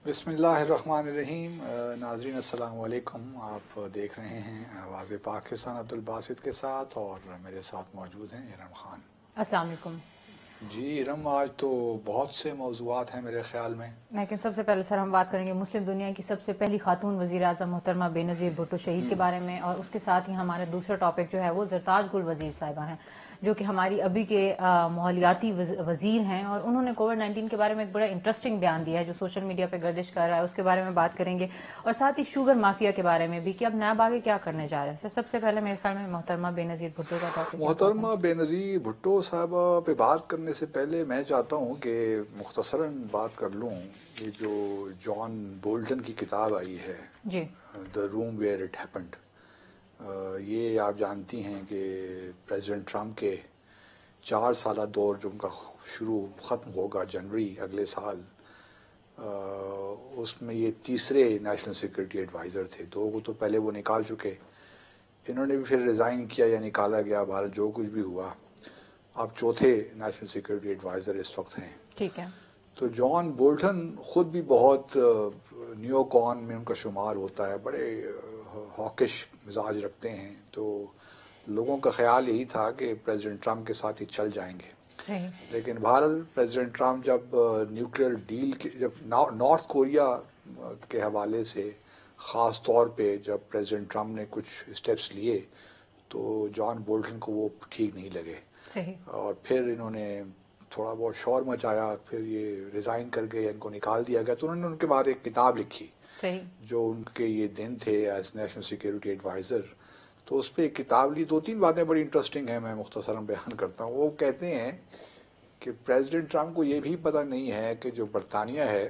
بسم اللہ الرحمن الرحیم۔ ناظرین السلام علیکم، آپ دیکھ رہے ہیں آواز پاکستان عبد الباسط کے ساتھ، اور میرے ساتھ موجود ہیں ارم خان۔ السلام علیکم جی ارم، آج تو بہت سے موضوعات ہیں میرے خیال میں، لیکن سب سے پہلے سر ہم بات کریں گے مسلم دنیا کی سب سے پہلی خاتون وزیر اعظم محترمہ بے نظیر بھٹو شہید کے بارے میں، اور اس کے ساتھ ہی ہمارا دوسرا ٹاپک جو ہے وہ زرتاج گل وزیر صاحبہ ہیں، جو کہ ہماری ابھی کے ماحولیاتی وزیر ہیں، اور انہوں نے کووڈ-19 کے بارے میں ایک بڑا انٹرسٹنگ بیان دیا ہے جو سوشل میڈیا پہ گردش کر رہا ہے، اس کے بارے میں بات کریں گے، اور ساتھ ہی شوگر مافیا کے بارے میں بھی کہ اب نیب آگے کیا کرنے جا رہا ہے۔ سر سب سے پہلے میرے خیال میں محترمہ بے نظیر بھٹو کا ٹاپک۔ محترمہ بے نظیر بھٹو صاحبہ پہ بات کرنے سے پہلے میں چاہتا ہوں کہ مختصراً بات کر لوں، یہ جو جان بولٹن کی کتاب آئی ہے، جی دا روم ویئر اٹ ہیپنڈ، یہ آپ جانتی ہیں کہ پریزیڈنٹ ٹرمپ کے 4 سالہ دور جو ان کا ختم ہوگا جنوری اگلے سال، اس میں یہ تیسرے نیشنل سیکورٹی ایڈوائزر تھے۔ 2 کو تو پہلے وہ نکال چکے، انہوں نے بھی پھر ریزائن کیا یا نکالا گیا، بھارت جو کچھ بھی ہوا، اب چوتھے نیشنل سیکورٹی ایڈوائزر اس وقت ہیں۔ ٹھیک ہے۔ تو جان بولٹن خود بھی بہت نیو کون میں ان کا شمار ہوتا ہے، بڑے ہاکش مزاج رکھتے ہیں، تو لوگوں کا خیال یہی تھا کہ پریزیڈنٹ ٹرمپ کے ساتھ ہی چل جائیں گے، صحیح۔ لیکن بہرحال پریزیڈنٹ ٹرمپ جب نیوکلیئر ڈیل جب نارتھ کوریا کے حوالے سے، خاص طور پہ جب پریزیڈنٹ ٹرمپ نے کچھ اسٹیپس لیے تو جان بولٹن کو وہ ٹھیک نہیں لگے، صحیح۔ اور پھر انہوں نے تھوڑا بہت شور مچایا، پھر یہ ریزائن کر گئے، ان کو نکال دیا گیا، تو انہوں نے ان کے بعد ایک کتاب لکھی صحیح۔ جو ان کے یہ دن تھے ایز نیشنل سیکورٹی ایڈوائزر، تو اس پہ ایک کتاب لی۔ 2-3 باتیں بڑی انٹرسٹنگ ہیں، میں مختصراً بیان کرتا ہوں۔ وہ کہتے ہیں کہ پریزیڈنٹ ٹرمپ کو یہ بھی پتہ نہیں ہے کہ جو برطانیہ ہے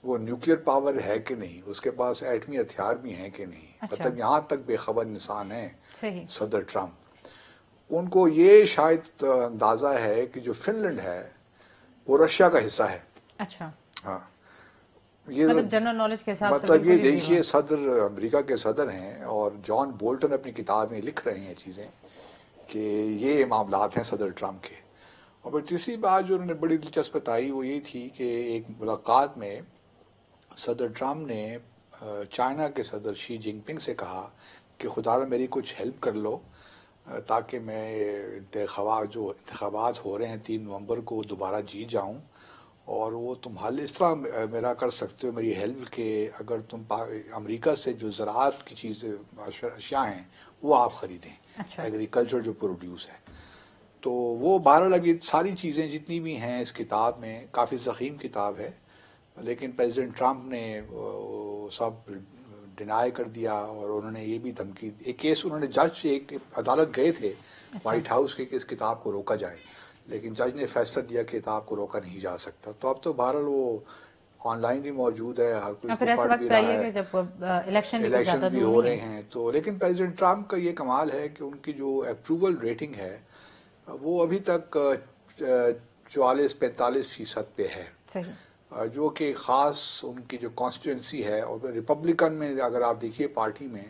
وہ نیوکلیئر پاور ہے کہ نہیں، اس کے پاس ایٹمی ہتھیار بھی ہیں کہ نہیں، اچھا۔ مطلب یہاں تک بے خبر انسان ہیں صحیح۔ صدر ٹرمپ۔ ان کو یہ شاید اندازہ ہے کہ جو فن لینڈ ہے وہ رشیا کا حصہ ہے۔ اچھا، ہاں، یہ مطلب جنرل نالج کے حساب سے مطلب یہ بالکل ہی دیکھیے، صدر امریکہ کے صدر ہیں، اور جان بولٹن اپنی کتاب میں لکھ رہے ہیں چیزیں کہ یہ معاملات ہیں صدر ٹرمپ کے۔ اور پھر تیسری بات جو انہوں نے بڑی دلچسپ بتائی وہ یہ تھی کہ ایک ملاقات میں صدر ٹرمپ نے چائنا کے صدر شی جن پنگ سے کہا کہ خدا را میری کچھ ہیلپ کر لو تاکہ میں انتخابات ہو رہے ہیں 3 نومبر کو دوبارہ جیت جاؤں، اور وہ تم حل اس طرح میرا کر سکتے ہو میری ہیلپ کہ اگر تم امریکہ سے جو زراعت کی چیزیں اشیاء ہیں وہ آپ خریدیں، اچھا۔ ایگریکلچر جو پروڈیوس ہے۔ تو وہ بہرحال اب یہ ساری چیزیں جتنی بھی ہیں اس کتاب میں، کافی ضخیم کتاب ہے، لیکن پریزیڈنٹ ٹرمپ نے سب ڈینائی کر دیا، اور انہوں نے یہ بھی دھمکی، ایک کیس انہوں نے جج، ایک عدالت گئے تھے وائٹ ہاؤس کے کہ اس کتاب کو روکا جائے، لیکن جج نے فیصلہ دیا کہ کتاب کو روکا نہیں جا سکتا۔ تو اب تو بہرحال وہ آن لائن بھی موجود ہے، ہر کوئی اس کو پڑھ بھی رہا ہے، جب الیکشن بھی ہو رہے ہیں تو۔ لیکن پریزیڈنٹ ٹرمپ کا یہ کمال ہے کہ ان کی جو اپروول ریٹنگ ہے وہ ابھی تک 44-45% پہ ہے، صحیح۔ جو کہ خاص ان کی جو کانسٹیٹوئنسی ہے، اور ریپبلکن میں اگر آپ دیکھیے پارٹی میں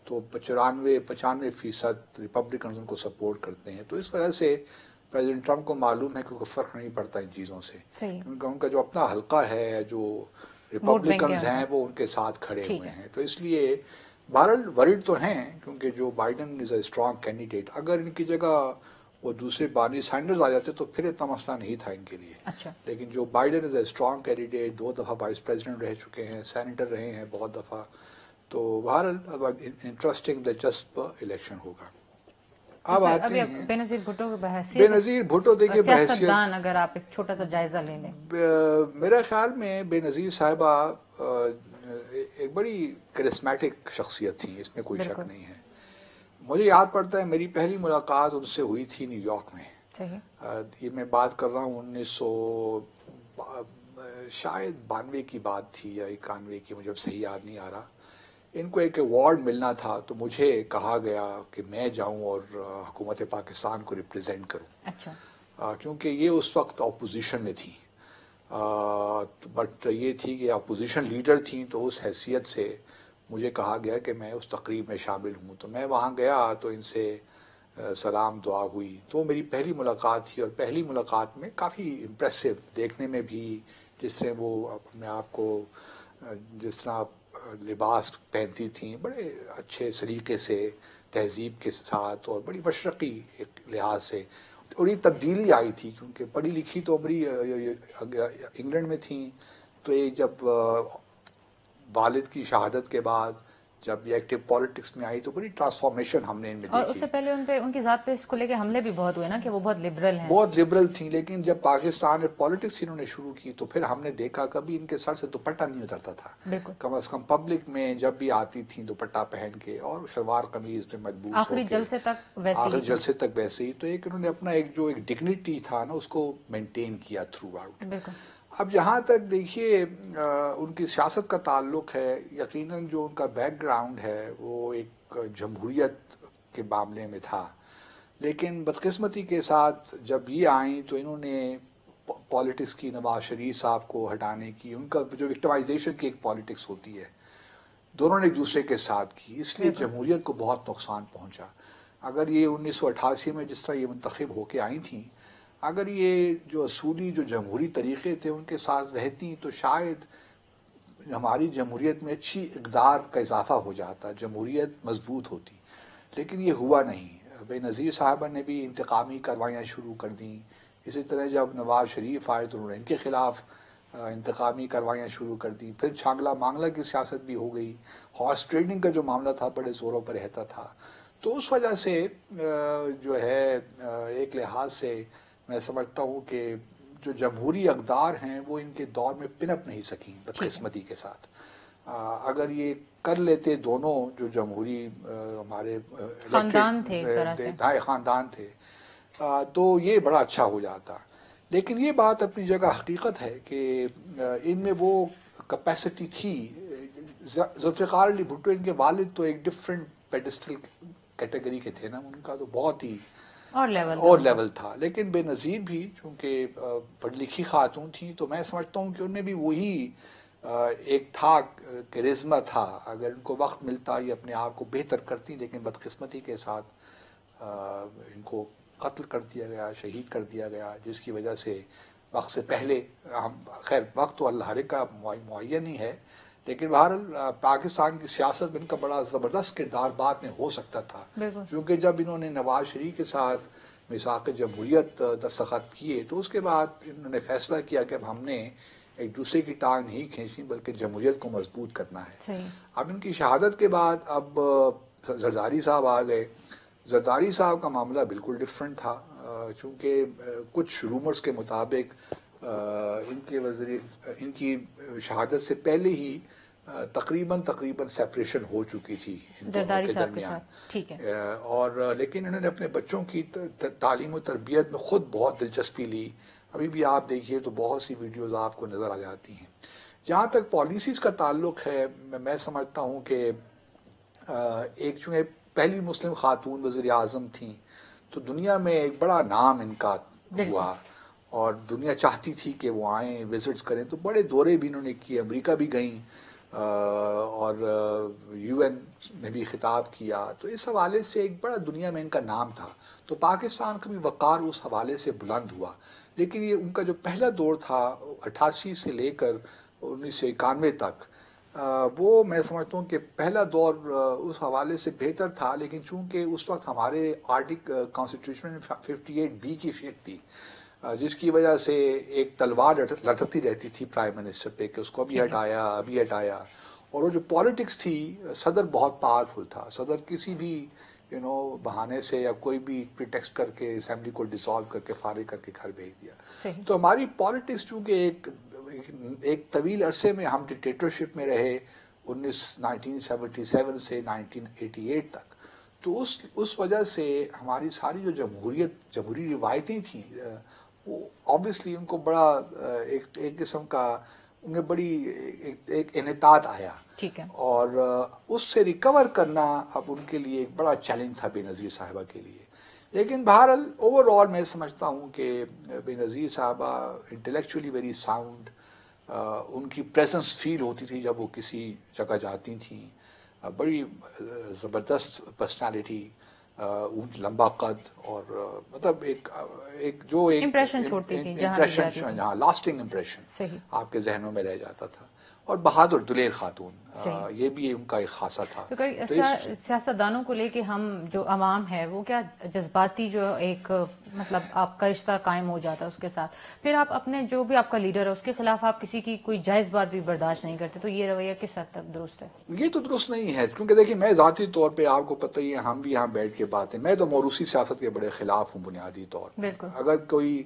تو 94-95% ریپبلکنز ان کو سپورٹ کرتے ہیں۔ تو اس وجہ سے پریزیڈنٹ ٹرمپ کو معلوم ہے کہ کوئی فرق نہیں پڑتا ان چیزوں سے، ان کا جو اپنا حلقہ ہے، جو ریپبلکنز ہیں وہ ان کے ساتھ کھڑے ہوئے ہیں، تو اس لیے بہرحال ورلڈ تو ہیں، کیونکہ Joe Biden is a strong candidate. اگر ان کی جگہ وہ دوسرے بارنی سینڈرز آ جاتے تو پھر اتنا مسئلہ نہیں تھا ان کے لیے، اچھا۔ لیکن Joe Biden is a strong candidate, 2 دفعہ وائس پریزیڈنٹ رہ چکے ہیں، سینیٹر رہے ہیں بہت دفعہ، تو بہرحال انٹرسٹنگ دلچسپ الیکشن ہوگا۔ اب آتے ہیں بے نظیر بھٹو کی بے نظیر بھٹو۔ دیکھیے سیاستدان، اگر آپ ایک چھوٹا سا جائزہ لے لیں، میرے خیال میں بے نظیر صاحبہ ایک بڑی کرسمیٹک شخصیت تھی، اس میں کوئی شک نہیں ہے۔ مجھے یاد پڑتا ہے میری پہلی ملاقات ان سے ہوئی تھی نیو یارک میں، یہ میں بات کر رہا ہوں 1900 شاید 92 کی بات تھی یا 91 کی، مجھے اب صحیح یاد نہیں آ رہا۔ ان کو ایک ایوارڈ ملنا تھا تو مجھے کہا گیا کہ میں جاؤں اور حکومت پاکستان کو ریپرزینٹ کروں، اچھا، کیونکہ یہ اس وقت اپوزیشن میں تھی، بٹ یہ تھی کہ اپوزیشن لیڈر تھیں، تو اس حیثیت سے مجھے کہا گیا کہ میں اس تقریب میں شامل ہوں۔ تو میں وہاں گیا تو ان سے سلام دعا ہوئی، تو میری پہلی ملاقات تھی، اور پہلی ملاقات میں کافی امپریسو، دیکھنے میں بھی جس طرح وہ اپنے آپ کو جس طرح لباس پہنتی تھیں بڑے اچھے سلیقے سے، تہذیب کے ساتھ اور بڑی مشرقی ایک لحاظ سے، اور یہ تبدیلی آئی تھی کیونکہ پڑھی لکھی تو بڑی انگلینڈ میں تھیں، تو یہ جب والد کی شہادت کے بعد جب یہ ایکٹیو پالیٹکس میں آئی تو بڑی ٹرانسفارمیشن ہم نے ان میں اور دیکھی. اس سے پہلے ان پہ ان کی ذات پہ اس کو لے کے حملے بھی بہت ہوئے نا کہ وہ بہت لبرل ہیں. بہت لبرل تھیں، لیکن جب پاکستان میں پالیٹکس انہوں نے شروع کی تو پھر ہم نے دیکھا کبھی ان کے سر سے دوپٹہ نہیں اترتا تھا. بالکل. کم از کم پبلک میں جب بھی آتی تھیں دوپٹہ پہن کے اور شلوار قمیض میں ملبوس ہو کے، آخری جلسے تک ویسے آخری ہی جلسے تک ویسے ہی. تو ایک انہوں نے اپنا ایک جو ایک ڈگنیٹی تھا نا اس کو مینٹین کیا تھرو آؤٹ. بالکل. اب جہاں تک دیکھیے ان کی سیاست کا تعلق ہے، یقیناً جو ان کا بیک گراؤنڈ ہے وہ ایک جمہوریت کے معاملے میں تھا، لیکن بدقسمتی کے ساتھ جب یہ آئیں تو انہوں نے پالیٹکس کی نواز شریف صاحب کو ہٹانے کی، ان کا جو وکٹمائزیشن کی ایک پالیٹکس ہوتی ہے دونوں نے ایک دوسرے کے ساتھ کی، اس لیے جمہوریت کو بہت نقصان پہنچا. اگر یہ 1988 میں جس طرح یہ منتخب ہو کے آئی تھیں، اگر یہ جو اصولی جو جمہوری طریقے تھے ان کے ساتھ رہتی تو شاید ہماری جمہوریت میں اچھی اقدار کا اضافہ ہو جاتا، جمہوریت مضبوط ہوتی. لیکن یہ ہوا نہیں. بے نظیر صاحبہ نے بھی انتقامی کاروائیاں شروع کر دیں. اسی طرح جب نواز شریف آئے تو انہوں نے ان کے خلاف انتقامی کاروائیاں شروع کر دیں. پھر چھانگلا مانگلا کی سیاست بھی ہو گئی. ہارس ٹریڈنگ کا جو معاملہ تھا بڑے زوروں پر رہتا تھا. تو اس وجہ سے جو ہے ایک لحاظ سے میں سمجھتا ہوں کہ جو جمہوری اقدار ہیں وہ ان کے دور میں پنپ نہیں سکیں بدقسمتی کے ساتھ. اگر یہ کر لیتے دونوں جو جمہوری ہمارے خاندان تھے ایک طرح سے، دھائے خاندان تھے، تو یہ بڑا اچھا ہو جاتا. لیکن یہ بات اپنی جگہ حقیقت ہے کہ ان میں وہ کیپیسٹی تھی. ذوالفقار علی بھٹو ان کے والد تو ایک ڈفرینٹ پیڈسٹل کیٹیگری کے تھے نا، ان کا تو بہت ہی اور لیول تھا. لیکن بے نظیر بھی چونکہ پڑھی لکھی خاتون تھیں تو میں سمجھتا ہوں کہ ان میں بھی وہی ایک تھا، کیرزما تھا. اگر ان کو وقت ملتا یہ اپنے آپ کو بہتر کرتی، لیکن بدقسمتی کے ساتھ ان کو قتل کر دیا گیا، شہید کر دیا گیا، جس کی وجہ سے وقت سے پہلے ہم خیر وقت تو اللہ ہر کا معین ہی ہے، لیکن بہرحال پاکستان کی سیاست میں ان کا بڑا زبردست کردار بعد میں ہو سکتا تھا. کیونکہ جب انہوں نے نواز شریف کے ساتھ میثاق جمہوریت دستخط کیے تو اس کے بعد انہوں نے فیصلہ کیا کہ اب ہم نے ایک دوسرے کی ٹانگ نہیں کھینچی بلکہ جمہوریت کو مضبوط کرنا ہے. اب ان کی شہادت کے بعد اب زرداری صاحب آ گئے. زرداری صاحب کا معاملہ بالکل ڈفرینٹ تھا، چونکہ کچھ رومرز کے مطابق ان کی شہادت سے پہلے ہی تقریباً سیپریشن ہو چکی تھی ان دونوں کے درمیان. اور لیکن انہوں نے اپنے بچوں کی تعلیم و تربیت میں خود بہت دلچسپی لی. ابھی بھی آپ دیکھیے تو بہت سی ویڈیوز آپ کو نظر آ جاتی ہیں. جہاں تک پالیسیز کا تعلق ہے میں سمجھتا ہوں کہ ایک چونکہ پہلی مسلم خاتون وزیر اعظم تھیں تو دنیا میں ایک بڑا نام ان کا ہوا اور دنیا چاہتی تھی کہ وہ آئیں وزٹس کریں. تو بڑے دورے بھی انہوں نے کیے، امریکہ بھی گئیں اور UN نے بھی خطاب کیا. تو اس حوالے سے ایک بڑا دنیا میں ان کا نام تھا. تو پاکستان کا بھی وقار اس حوالے سے بلند ہوا. لیکن یہ ان کا جو پہلا دور تھا 88 سے لے کر 1991 تک، وہ میں سمجھتا ہوں کہ پہلا دور اس حوالے سے بہتر تھا. لیکن چونکہ اس وقت ہمارے کانسٹیٹیوشن میں 58B کی فیک تھی، جس کی وجہ سے ایک تلوار لٹکتی رہتی تھی پرائم منسٹر پہ کہ اس کو ابھی ہٹایا ابھی ہٹایا. اور وہ جو پالیٹکس تھی، صدر بہت پاورفل تھا. صدر کسی بھی بہانے سے یا کوئی بھی پریٹیکسٹ کر کے اسمبلی کو ڈیسالو کر کے فارغ کر کے گھر بھیج دیا. تو ہماری پالیٹکس چونکہ ایک طویل عرصے میں ہم ڈکٹیٹرشپ میں رہے 1977 سے 1988 تک. تو اس وجہ سے ہماری ساری جو جمہوری روایتیں تھیں وہ آبویسلی ان کو بڑا ایک قسم کا ان میں بڑی ایک انحطاط آیا. اور اس سے ریکور کرنا اب ان کے لیے ایک بڑا چیلنج تھا بے نظیر صاحبہ کے لیے. لیکن بہرحال اوور آل میں سمجھتا ہوں کہ بے نظیر صاحبہ انٹلیکچولی ویری ساؤنڈ، ان کی پریزنس فیل ہوتی تھی جب وہ کسی جگہ جاتی تھیں. بڑی زبردست پرسنالٹی، لمبا قد اور مطلب ایک جو ایک امپریشن چھوڑتی تھی، امپریشن، جہاں لاسٹنگ امپریشن آپ کے ذہنوں میں رہ جاتا تھا. اور بہادر دلیر خاتون، یہ بھی ان کا ایک خاصہ تھا. تو سیاستدانوں کو لے کے ہم جو عوام ہے وہ کیا جذباتی جو ایک مطلب آپ کا رشتہ قائم ہو جاتا ہے اس کے ساتھ، پھر آپ اپنے جو بھی آپ کا لیڈر ہے اس کے خلاف آپ کسی کی کوئی جائز بات بھی برداشت نہیں کرتے، تو یہ رویہ کس حد تک درست ہے؟ یہ تو درست نہیں ہے، کیونکہ دیکھیں میں ذاتی طور پہ آپ کو پتہ ہی ہے، ہم بھی یہاں بیٹھ کے باتیں، میں تو موروثی سیاست کے بڑے خلاف ہوں بنیادی طور پہ. بالکل. اگر کوئی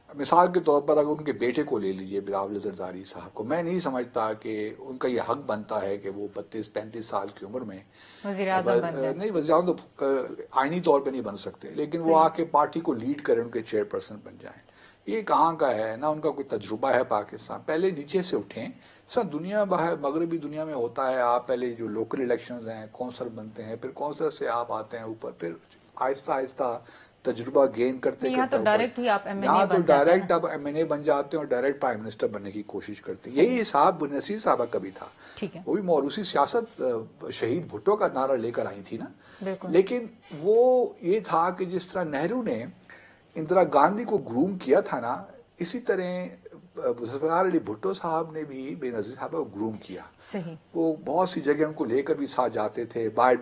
مثال کے طور پر اگر ان کے بیٹے کو لے لیجئے بلاول زرداری صاحب کو، میں نہیں سمجھتا کہ ان کا یہ حق بنتا ہے کہ وہ 32-35 سال کی عمر میں وزیر اعظم بن جائے. نہیں، وزیر اعظم تو آئینی طور پہ نہیں بن سکتے، لیکن وہ آ کے پارٹی کو لیڈ کریں، ان کے چیئر پرسن بن جائیں. یہ کہاں کا ہے، نہ ان کا کوئی تجربہ ہے پاکستان. پہلے نیچے سے اٹھیں. سر دنیا باہر مغربی دنیا میں ہوتا ہے، آپ پہلے جو لوکل الیکشنز ہیں کونسل بنتے ہیں، پھر کونسل سے آپ آتے ہیں اوپر، پھر آہستہ آہستہ تجربہ گین کرتے یہاں تو کرتے ڈائریکٹ ہی آپ ایم این اے یہاں تو بن جاتے ہیں. ڈائریکٹ آپ ایم این اے بن جاتے ہیں اور ڈائریکٹ پرائم منسٹر بننے کی کوشش کرتے ہیں. یہی حساب بنصیر صاحبہ کا بھی تھا. ٹھیک ہے. وہ بھی موروثی سیاست شہید بھٹو کا نعرہ لے کر آئی تھی نا. بالکل. لیکن وہ یہ تھا کہ جس طرح نہرو نے اندرا گاندھی کو گروم کیا تھا نا، اسی طرح ذوالفقار علی بھٹو صاحب نے بھی بے نظیر صاحب کو گروم کیا. صحیح. وہ بہت سی جگہ ان کو لے کر بھی ساتھ جاتے تھے، باہر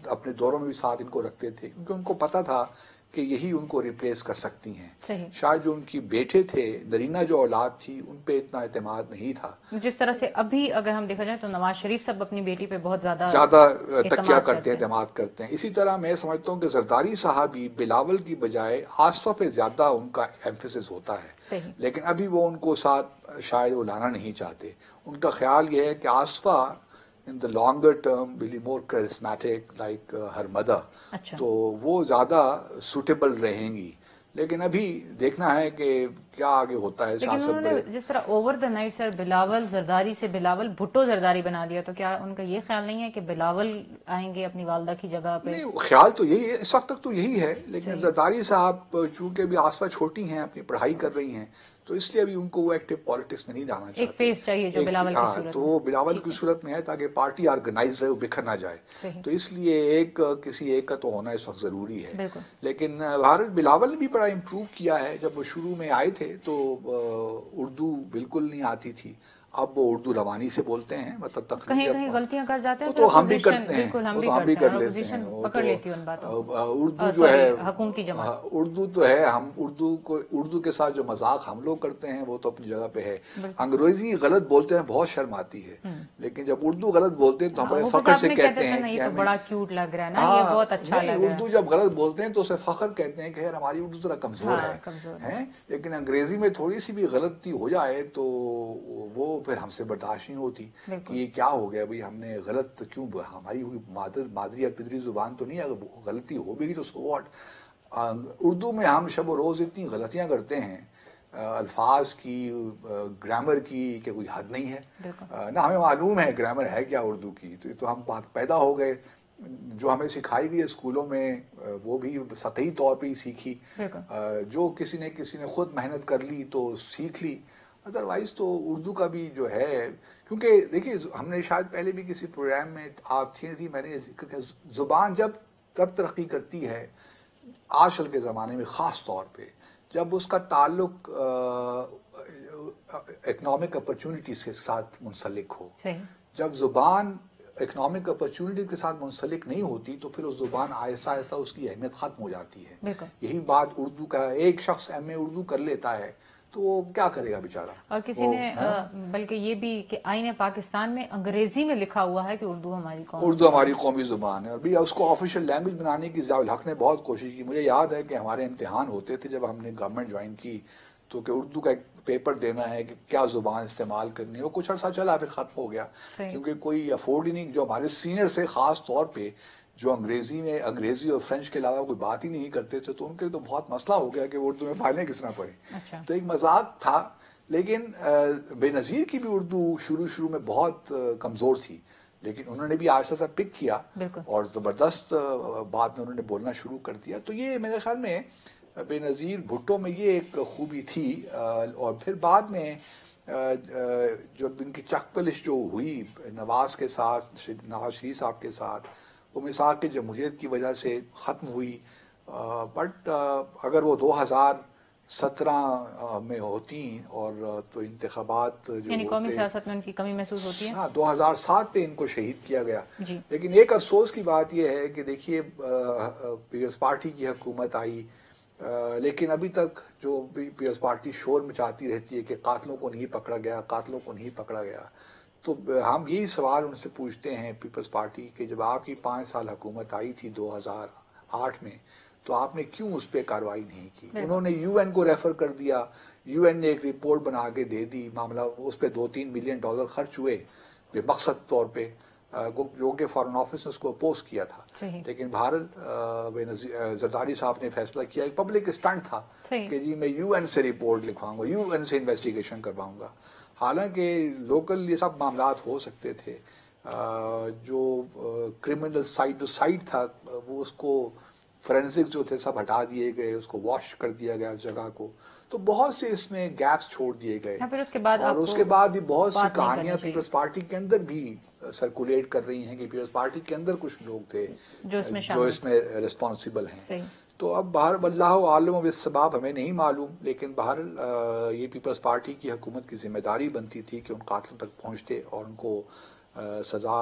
اپنے دوروں میں بھی ساتھ ان کو رکھتے تھے، کیونکہ ان کو پتا تھا کہ یہی ان کو ریپلیس کر سکتی ہیں. صحیح. شاید جو ان کی بیٹے تھے، نرینا جو اولاد تھی، ان پہ اتنا اعتماد نہیں تھا. جس طرح سے ابھی اگر ہم دیکھا جائے تو نواز شریف صاحب اپنی بیٹی پہ بہت زیادہ تکیہ کرتے ہیں، اعتماد کرتے ہیں. اسی طرح میں سمجھتا ہوں کہ زرداری صاحب بھی بلاول کی بجائے آصفہ پہ زیادہ ان کا ایمفیسس ہوتا ہے. صحیح. لیکن ابھی وہ ان کو ساتھ شاید وہ لانا نہیں چاہتے. ان کا خیال یہ ہے کہ Asifa in the longer term will be more charismatic like her mother. اچھا. تو وہ زیادہ سوٹیبل رہیں گی. لیکن ابھی دیکھنا ہے کہ کیا آگے ہوتا ہے. لیکن انہوں نے جس طرح over the night sir Bilawal Zardari سے بلاول بھٹو زرداری بنا دیا، تو کیا ان کا یہ خیال نہیں ہے کہ بلاول آئیں گے اپنی والدہ کی جگہ پہ؟ نہیں، خیال تو یہی ہے اس وقت تک تو یہی ہے. لیکن زرداری صاحب چونکہ ابھی آصفہ چھوٹی ہیں، اپنی پڑھائی کر رہی ہیں، تو اس لیے ابھی ان کو وہ ایکٹیو پالیٹکس میں نہیں جانا چاہتے. ایک فیس چاہیے جو بلاول کی صورت میں. تو وہ بلاول کی صورت میں ہے تاکہ پارٹی آرگنائز رہے، وہ بکھر نہ جائے. تو اس لیے کسی ایک کا تو ہونا اس وقت ضروری ہے. لیکن بھارت بلاول نے بھی بڑا امپروو کیا ہے. جب وہ شروع میں آئے تھے تو اردو بالکل نہیں آتی تھی. اب وہ اردو روانی سے بولتے ہیں، مطلب کہیں کہیں غلطیاں کر جاتے ہیں تو ہم بھی کرتے ہیں، بالکل ہم بھی کر لیتے ہیں. پکڑ لیتی ان باتوں کو. اردو جو ہے حکومتی جماعت، اردو تو ہے، ہم اردو کے ساتھ جو مذاق ہم لوگ کرتے ہیں وہ تو اپنی جگہ پہ ہے. انگریزی غلط بولتے ہیں بہت شرم آتی ہے، لیکن جب اردو غلط بولتے ہیں تو ہم بڑے فخر سے کہتے ہیں یہ تو بڑا کیوٹ لگ رہا ہے نا، یہ بہت اچھا لگ رہا ہے. اردو جب غلط بولتے ہیں تو اسے فخر کہتے ہیں کہ یار ہماری اردو ذرا کمزور ہے. لیکن انگریزی میں تھوڑی سی بھی غلطی ہو جائے تو وہ پھر ہم سے برداشت نہیں ہوتی کہ یہ کیا ہو گیا بھئی، ہم نے غلط کیوں، ہماری مادری یا پدری زبان تو نہیں ہے، اگر غلطی ہو بھی تو سو واٹ. اردو میں ہم شب و روز اتنی غلطیاں کرتے ہیں، الفاظ کی، گرامر کی، کہ کوئی حد نہیں ہے. نہ ہمیں معلوم ہے گرامر ہے کیا اردو کی. تو ہم پیدا ہو گئے، جو ہمیں سکھائی گئی اسکولوں میں وہ بھی سطحی طور پہ ہی سیکھی. جو کسی نے خود محنت کر لی تو سیکھ لی. ادروائز تو اردو کا بھی جو ہے، کیونکہ دیکھیے ہم نے شاید پہلے بھی کسی پروگرام میں آپ تھی میں نے ذکر کیا، زبان جب تب ترقی کرتی ہے آج کل کے زمانے میں، خاص طور پہ جب اس کا تعلق اکنامک اپرچونٹیز کے ساتھ منسلک ہو. جب زبان اکنامک اپرچونٹی کے ساتھ منسلک نہیں ہوتی تو پھر اس زبان آہستہ آہستہ اس کی اہمیت ختم ہو جاتی ہے. یہی بات اردو کا، ایک شخص ایم اے اردو کر لیتا ہے تو وہ کیا کرے گا بیچارہ. اور کسی نے بلکہ یہ بھی کہ آئین پاکستان میں انگریزی میں لکھا ہوا ہے کہ اردو ہماری قومی زبان ہے، اور بھی اس کو آفیشیل لینگویج بنانے کی ضیاء الحق نے بہت کوشش کی. مجھے یاد ہے کہ ہمارے امتحان ہوتے تھے جب ہم نے گورنمنٹ جوائن کی، تو کہ اردو کا ایک پیپر دینا ہے کہ کیا زبان استعمال کرنی ہے. وہ کچھ عرصہ چلا پھر ختم ہو گیا، کیونکہ کوئی افورڈ ہی نہیں. جو ہمارے سینئر سے خاص طور پہ جو انگریزی اور فرینچ کے علاوہ کوئی بات ہی نہیں کرتے تھے، تو ان کے لیے تو بہت مسئلہ ہو گیا کہ اردو میں فائلیں کس طرح پڑھیں. تو ایک مذاق تھا. لیکن بے نظیر کی بھی اردو شروع میں بہت کمزور تھی، لیکن انہوں نے بھی آہستہ آہستہ پک کیا اور زبردست بعد میں انہوں نے بولنا شروع کر دیا. تو یہ میرے خیال میں بے نظیر بھٹو میں یہ ایک خوبی تھی. اور پھر بعد میں جب ان کی چک پلش جو ہوئی نواز کے ساتھ، نواز شریف صاحب کے ساتھ، وہ میثاق جمہوریت کی وجہ سے ختم ہوئی. بٹ اگر وہ 2000 17 میں ہوتی اور تو انتخابات جو یعنی قومی ہوتے، سیاست میں ان کی کمی محسوس ہوتی ہے. ہاں 2007 میں ان کو شہید کیا گیا. جی لیکن ایک افسوس کی بات یہ ہے کہ دیکھیے پیپلز پارٹی کی حکومت آئی، لیکن ابھی تک جو پیپلز پارٹی شور مچاتی رہتی ہے کہ قاتلوں کو نہیں پکڑا گیا، قاتلوں کو نہیں پکڑا گیا. تو ہم یہی سوال ان سے پوچھتے ہیں پیپلز پارٹی کہ جب آپ کی 5 سال حکومت آئی تھی 2008 میں، تو آپ نے کیوں اس پہ کارروائی نہیں کی؟ انہوں نے یو این کو ریفر کر دیا، یو این نے ایک رپورٹ بنا کے دے دی، معاملہ اس پہ $2-3 ملین خرچ ہوئے بے مقصد طور پہ، جو کہ فارن آفس نے اس کو اپوز کیا تھا. صحیح. لیکن بہرحال زرداری صاحب نے فیصلہ کیا، ایک پبلک اسٹنٹ تھا صحیح. کہ جی میں یو این سے رپورٹ لکھواؤں گا، یو این سے انویسٹیگیشن کرواؤں گا. حالانکہ لوکل یہ سب معاملات ہو سکتے تھے. جو کرمنل سائٹ جو سائٹ تھا وہ اس کو فورینسک جو تھے سب ہٹا دیے گئے، اس کو واش کر دیا گیا اس جگہ کو. تو بہت سے اس میں گیپس چھوڑ دیے گئے. پھر اس کے بعد اور اس کے بعد بھی بہت سی کہانیاں چاہیے پیپلز پارٹی کے اندر بھی سرکولیٹ کر رہی ہیں کہ پیپلز پارٹی کے اندر کچھ لوگ تھے جو اس میں رسپانسیبل ہیں. صحیح. تو اب بہر اللہ عالم بالصواب، ہمیں نہیں معلوم، لیکن بہرحال یہ پیپلز پارٹی کی حکومت کی ذمہ داری بنتی تھی کہ ان قاتلوں تک پہنچتے اور ان کو سزا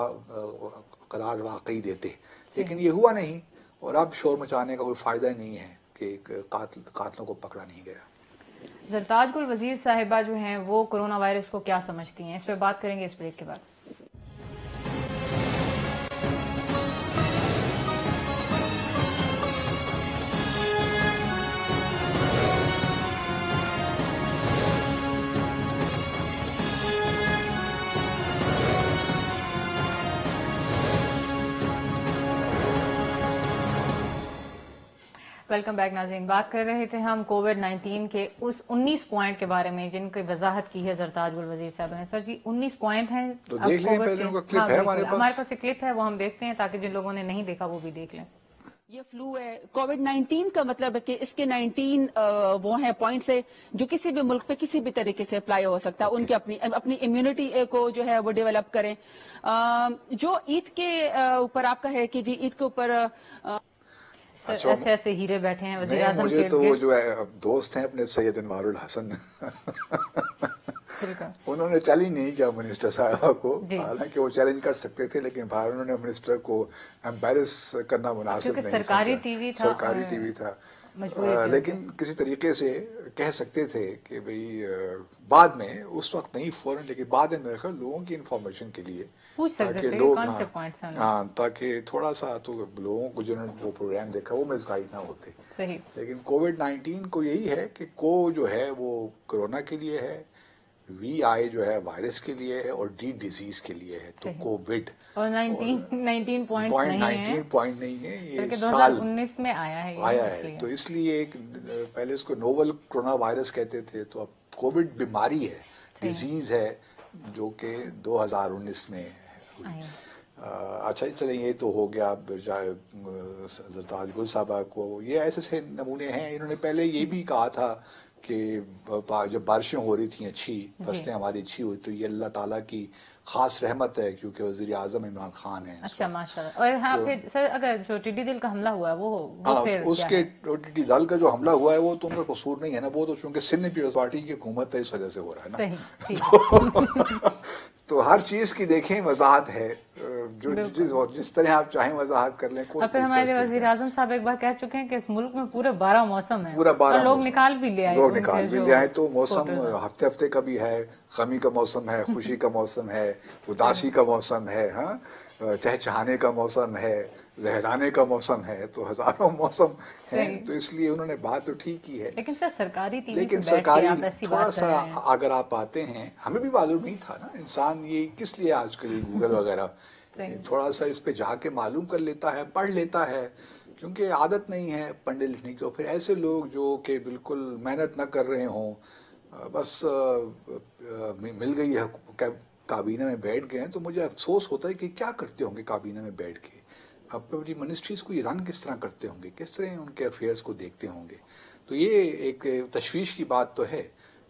قرار واقعی دیتے. لیکن یہ ہوا نہیں، اور اب شور مچانے کا کوئی فائدہ نہیں ہے کہ قاتلوں کو پکڑا نہیں گیا. زرتاج گل وزیر صاحبہ جو ہیں وہ کرونا وائرس کو کیا سمجھتی ہیں، اس پہ بات کریں گے اس بریک کے بعد. ویلکم بیک ناظرین. بات کر رہے تھے ہم کووڈ-19 کے اس 19 پوائنٹ کے بارے میں جن کی وضاحت کی ہے زرتاج گل وزیر صاحب نے. سر جی 19 پوائنٹ ہیں. تو دیکھ لیں پہلے ان کا کلپ ہے ہمارے پاس ایک کلپ ہے، وہ ہم دیکھتے ہیں تاکہ جن لوگوں نے نہیں دیکھا وہ بھی دیکھ لیں. یہ فلو ہے. کووڈ-19 کا مطلب ہے کہ اس کے 19 وہ ہیں پوائنٹس ہے جو کسی بھی ملک پہ کسی بھی طریقے سے اپلائی ہو سکتا ہے. ان کے اپنی امیونٹی کو جو ہے وہ ڈیولپ کریں. جو عید کے اوپر آپ کا ہے کہ جی عید کے اوپر ایسے ایسے ہیرے بیٹھے ہیں وزیر اعظم مجھے تو جو ہے دوست ہیں اپنے سید انوار الحسن انہوں نے چیلنج نہیں کیا منسٹر صاحبہ کو. حالانکہ وہ چیلنج کر سکتے تھے، لیکن باہر انہوں نے منسٹر کو امبیرس کرنا مناسب نہیں سمجھا. سرکاری ٹی وی تھا. لیکن کسی طریقے سے کہہ سکتے تھے کہ بھئی بعد میں اس وقت نہیں فوراً، لیکن بعد میں میرے خیال لوگوں کی انفارمیشن کے لیے تاکہ لوگ تاکہ تھوڑا سا تو لوگوں کو جنہوں نے وہ پروگرام دیکھا وہ مزگائد نہ ہوتے. صحیح. لیکن کووڈ-19 کو یہی ہے کہ جو ہے وہ کرونا کے لیے ہے، وی آئی جو ہے وائرس کے لیے ہے، اور ڈی ڈیزیز کے لیے ہے. تو کووڈ اور 19 پوائنٹ نہیں ہے، یہ 2019 میں آیا ہے. تو اس لیے پہلے اس کو نوول کرونا وائرس کہتے تھے، تو اب کووڈ بیماری ہے، ڈیزیز ہے جو کہ 2019 میں ہوئی. اچھا چلیں یہ تو ہو گیا. زرتاج گل صاحبہ کو یہ ایسے نمونے ہیں. انہوں نے پہلے یہ بھی کہا تھا کہ جب بارشیں ہو رہی تھیں اچھی، فصلیں ہماری اچھی ہوئی، تو یہ اللہ تعالیٰ کی خاص رحمت ہے کیونکہ وزیر اعظم عمران خان ہیں. اچھا ماشاءاللہ. اور ہاں پھر سر اگر جو ٹڈی دل کا حملہ ہوا ہے وہ پھر اس کے ٹڈی دل کا جو حملہ ہوا ہے وہ تو ان کا قصور نہیں ہے نا، وہ تو چونکہ سندھ پیپلز پارٹی کی حکومت ہے اس وجہ سے ہو رہا ہے نا. صحیح. تو ہر چیز کی دیکھیں وضاحت ہے، جو جس طرح آپ چاہیں وضاحت کر لیں. اور پھر ہمارے وزیر اعظم صاحب ایک بار کہہ چکے ہیں کہ اس ملک میں پورے 12 موسم ہیں، اور لوگ نکال بھی لے آئے. تو موسم ہفتے ہفتے کا بھی ہے، غمی کا موسم ہے، خوشی کا موسم ہے، اداسی کا موسم ہے، ہاں چہچہانے کا موسم ہے، لہرانے کا موسم ہے. تو ہزاروں موسم ہیں. تو اس لیے انہوں نے بات تو ٹھیک کی ہے. لیکن سر سرکاری ٹی وی لیکن سرکاری تھوڑا سا اگر آپ آتے ہیں، ہمیں بھی معلوم نہیں تھا نا. انسان یہ کس لیے آج کل گوگل وغیرہ تھوڑا سا اس پہ جا کے معلوم کر لیتا ہے، پڑھ لیتا ہے، کیونکہ عادت نہیں ہے پڑھنے لکھنے کی. پھر ایسے لوگ جو کہ بالکل محنت نہ کر رہے ہوں، بس مل گئی ہے کابینہ میں بیٹھ گئے ہیں. تو مجھے افسوس ہوتا ہے کہ کیا کرتے ہوں گے کابینہ میں بیٹھ کے، اپنی منسٹریز کو یہ رن کس طرح کرتے ہوں گے، کس طرح ان کے افیئرس کو دیکھتے ہوں گے. تو یہ ایک تشویش کی بات تو ہے.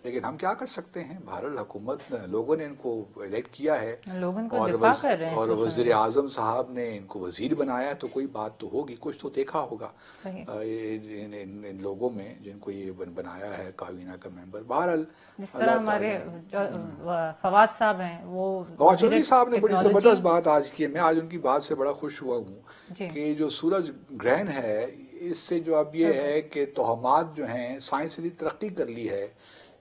لیکن ہم کیا کر سکتے ہیں؟ بہرحال حکومت لوگوں نے ان کو الیکٹ کیا ہے لوگوں کو دفاع کر رہے ہیں اور وزیر اعظم صاحب نے ان کو وزیر بنایا، تو کوئی بات تو ہوگی، کچھ تو دیکھا ہوگا ان لوگوں میں جن کو یہ بنایا ہے کابینہ کا ممبر۔ بہرحال جس طرح ہمارے فواد صاحب ہیں، وہ فواد چودھری صاحب نے بڑی زبردست بات آج کی ہے، میں آج ان کی بات سے بڑا خوش ہوا ہوں کہ جو سورج گرہن ہے اس سے جو اب یہ ہے کہ توہمات جو ہیں، سائنس نے ترقی کر لی ہے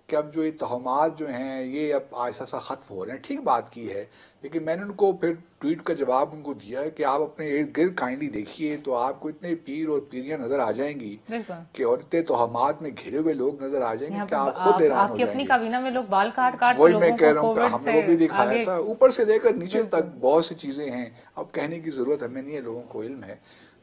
کہ اب جو یہ توہمات جو ہیں یہ اب آہستہ آہستہ ختم ہو رہے ہیں۔ ٹھیک بات کی ہے، لیکن میں نے ان کو پھر ٹویٹ کا جواب ان کو دیا ہے کہ آپ اپنے ارد گرد کائنڈلی دیکھیے تو آپ کو اتنے پیر اور پیریاں نظر آ جائیں گی کہ اور اتنے توہمات میں گھرے ہوئے لوگ نظر آ جائیں گے کہ آپ خود حیران ہو جائیں گے۔ اپنی کابینہ میں لوگ بال کاٹ کاٹ وہی میں کہہ رہا ہوں کہ ہم لوگوں بھی دکھایا تھا، اوپر سے لے کر نیچے تک بہت سی چیزیں ہیں، اب کہنے کی ضرورت ہمیں نہیں ہے، لوگوں کو علم ہے۔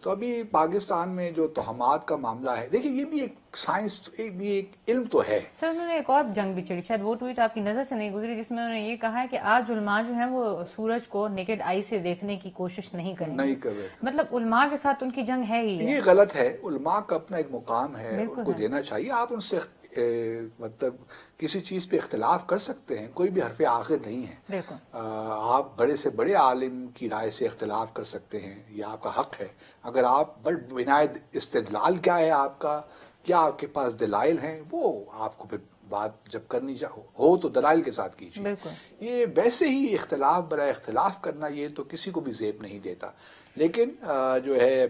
تو ابھی پاکستان میں جو توہمات کا معاملہ ہے، دیکھیں یہ بھی ایک سائنس، بھی ایک علم تو ہے۔ سر انہوں نے ایک اور جنگ بھی چڑھی، شاید وہ ٹویٹ آپ کی نظر سے نہیں گزری، جس میں انہوں نے یہ کہا ہے کہ آج علماء جو ہیں وہ سورج کو نیکڈ آئی سے دیکھنے کی کوشش نہیں کریں گے، نہیں کر رہے۔ مطلب علماء کے ساتھ ان کی جنگ ہے ہی یہ غلط ہے، علماء کا اپنا ایک مقام ہے، ان کو دینا چاہیے۔ آپ ان سے مطلب کسی چیز پہ اختلاف کر سکتے ہیں، کوئی بھی حرف آخر نہیں ہے۔ آپ بڑے سے بڑے عالم کی رائے سے اختلاف کر سکتے ہیں، یہ آپ کا حق ہے۔ اگر آپ بنا استدلال کیا ہے آپ کا، کیا آپ کے پاس دلائل ہیں، وہ آپ کو پھر بات جب کرنی ہو تو دلائل کے ساتھ کیجیے۔ یہ ویسے ہی اختلاف برائے اختلاف کرنا یہ تو کسی کو بھی زیب نہیں دیتا، لیکن جو ہے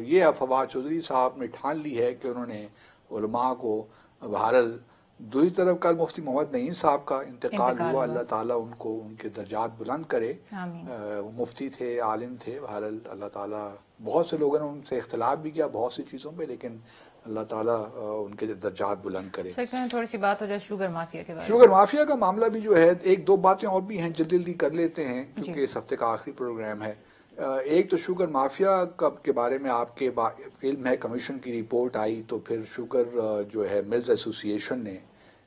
یہ فواد چودھری صاحب نے ٹھان لی ہے کہ انہوں نے علماء کو، بہرحال دوسری طرف کل مفتی محمد نعیم صاحب کا انتقال ہوا، اللہ تعالیٰ ان کو ان کے درجات بلند کرے۔ مفتی تھے، عالم تھے، بہرحال اللہ تعالیٰ، بہت سے لوگوں نے ان سے اختلاف بھی کیا بہت سی چیزوں پہ، لیکن اللہ تعالیٰ ان کے درجات بلند کرے۔ تھوڑی سی بات ہو جائے شوگر مافیا کے بارے میں۔ شوگر مافیا کا معاملہ بھی جو ہے، ایک دو باتیں اور بھی ہیں، جلدی جلدی کر لیتے ہیں کیونکہ اس ہفتے کا آخری پروگرام ہے۔ ایک تو شوگر مافیا کے بارے میں آپ کے علم ہے، کمیشن کی رپورٹ آئی تو پھر شوگر جو ہے ملز ایسوسی ایشن نے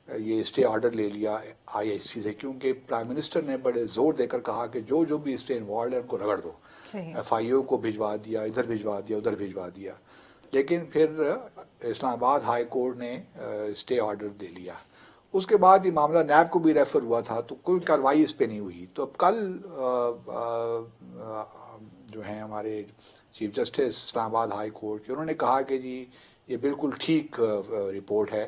یہ اسٹے آرڈر لے لیا آئی ایس سی سے، کیونکہ پرائم منسٹر نے بڑے زور دے کر کہا کہ جو بھی اسٹے انوالوڈ ہے ان کو رگڑ دو، ایف آئی او کو بھجوا دیا، ادھر بھجوا دیا، ادھر بھجوا دیا، لیکن پھر اسلام آباد ہائی کورٹ نے اسٹے آرڈر دے لیا۔ اس کے بعد یہ معاملہ نیب کو بھی ریفر ہوا تھا تو کوئی کارروائی اس پہ نہیں ہوئی۔ تو اب کل جو ہیں ہمارے چیف جسٹس اسلام آباد ہائی کورٹ کے، انہوں نے کہا کہ جی یہ بالکل ٹھیک رپورٹ ہے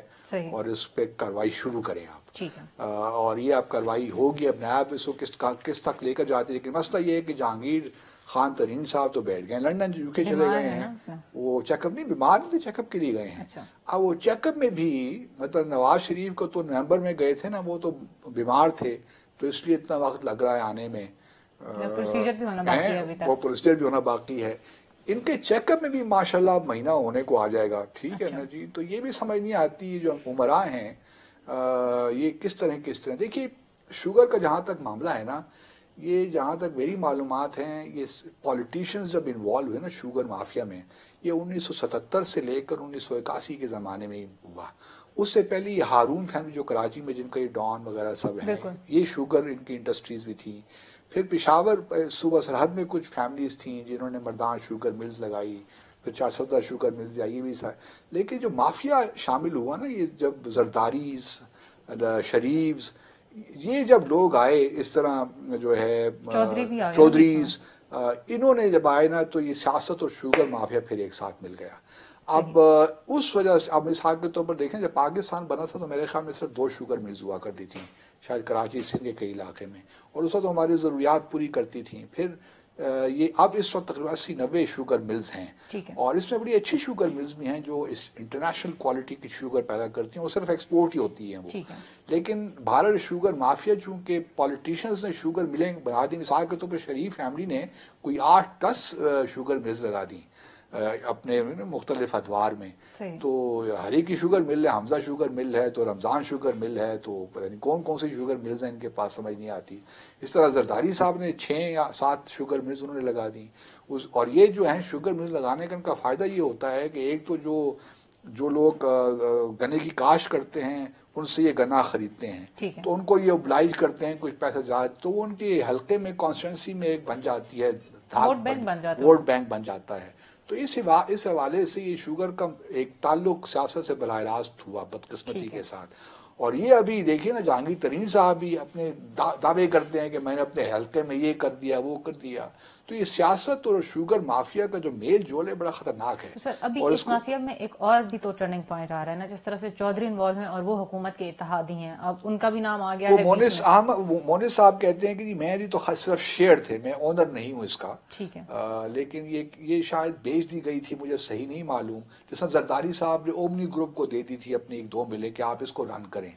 اور اس پہ کارروائی شروع کریں آپ، اور یہ اب کارروائی ہوگی۔ اب نیب اس کو کس تک لے کر جاتی ہے، لیکن مسئلہ یہ ہے کہ جہانگیر خان ترین صاحب تو بیٹھ گئے لنڈن، یو کے چلے گئے ہیں، وہ چیک اپ نہیں، بیمار بھی چیک اپ کے لیے گئے ہیں۔ اب وہ چیک اپ میں بھی مطلب نواز شریف کو تو نومبر میں گئے تھے نا، وہ تو بیمار تھے تو اس لیے اتنا وقت لگ رہا ہے آنے میں، وہ پروسیجر بھی ہونا باقی ہے۔ ان کے چیک اپ میں بھی ماشاءاللہ مہینہ ہونے کو آ جائے گا، ٹھیک ہے نا جی۔ تو یہ بھی سمجھ نہیں آتی جو عمراء ہیں یہ کس طرح دیکھیے شوگر کا جہاں تک معاملہ ہے نا، یہ جہاں تک میری معلومات ہیں، یہ پولیٹیشنز جب انوالو ہوئے نا شوگر مافیا میں، یہ 1977 سے لے کر 1981 کے زمانے میں ہی ہوا۔ اس سے پہلے یہ ہارون فیملی جو کراچی میں جن کا یہ ڈان وغیرہ سب ہیں، یہ شوگر ان کی انڈسٹریز بھی تھیں۔ پھر پشاور صوبہ سرحد میں کچھ فیملیز تھیں جنہوں نے مردان شوگر ملز لگائی، پھر 410 شوگر ملز، یہ بھی سارے۔ لیکن جو مافیا شامل ہوا نا، یہ جب زرداریز، شریفز، یہ جب لوگ آئے اس طرح جو ہے چودھریز، انہوں نے جب آئے نا تو یہ سیاست اور شوگر مافیا پھر ایک ساتھ مل گیا۔ اب اس وجہ سے، اب مثال کے طور پر دیکھیں جب پاکستان بنا تھا تو میرے خیال میں صرف 2 شوگر ملز ہوا کرتی تھیں، شاید کراچی سندھ کے کئی علاقے میں، اور اس وقت ہماری ضروریات پوری کرتی تھیں۔ پھر یہ اب اس وقت تقریباً 80-90 شوگر ملز ہیں، اور اس میں بڑی اچھی شوگر ملز بھی ہیں جو انٹرنیشنل کوالٹی کی شوگر پیدا کرتی ہیں، وہ صرف ایکسپورٹ ہی ہوتی ہیں وہ۔ لیکن بھارت شوگر مافیا چونکہ پولیٹیشنز نے شوگر ملیں بنا دی، مثال کے طور پر شریف فیملی نے کوئی 8-10 شوگر ملز لگا دی اپنے مختلف ادوار میں، تو ہری کی شوگر مل ہے، حمزہ شوگر مل ہے، تو رمضان شوگر مل ہے، تو پتہ نہیں کون سی شوگر ملز ہیں ان کے پاس، سمجھ نہیں آتی۔ اس طرح زرداری صاحب نے 6 یا 7 شوگر ملز انہوں نے لگا دی۔ اور یہ جو ہیں شوگر ملز لگانے کا ان کا فائدہ یہ ہوتا ہے کہ ایک تو جو لوگ گنے کی کاشت کرتے ہیں ان سے یہ گنا خریدتے ہیں، تو ان کو یہ اوبلائج کرتے ہیں کچھ پیسہ زیادہ، تو وہ ان کے حلقے میں کانسٹیٹوئنسی میں ایک بن جاتی ہے، ووٹ بینک بن جاتا ہے۔ تو اس حوالے سے یہ شوگر کا ایک تعلق سیاست سے براہ راست ہوا بدقسمتی کے ساتھ۔ اور یہ ابھی دیکھیے نا جہانگیر ترین صاحب بھی اپنے دعوے کرتے ہیں کہ میں نے اپنے حلقے میں یہ کر دیا وہ کر دیا. تو یہ سیاست اور شوگر مافیا کا جو میل جول ہے بڑا خطرناک ہے. سر ابھی اور اس مافیا میں ایک اور بھی تو ٹرننگ پوائنٹ آ رہا ہے نا, جس طرح سے چودھری انوالو ہیں اور وہ حکومت کے اتحادی ہیں, اب ان کا بھی نام آ گیا ہے. مونس صاحب کہتے ہیں کہ جی میں تو صرف شیئر تھے, میں اونر نہیں ہوں اس کا. ٹھیک ہے. لیکن یہ شاید بیچ دی گئی تھی, مجھے صحیح نہیں معلوم. جس طرح زرداری صاحب نے اومنی گروپ کو دے دی تھی اپنی 1-2 ملیں کہ آپ اس کو رن کریں.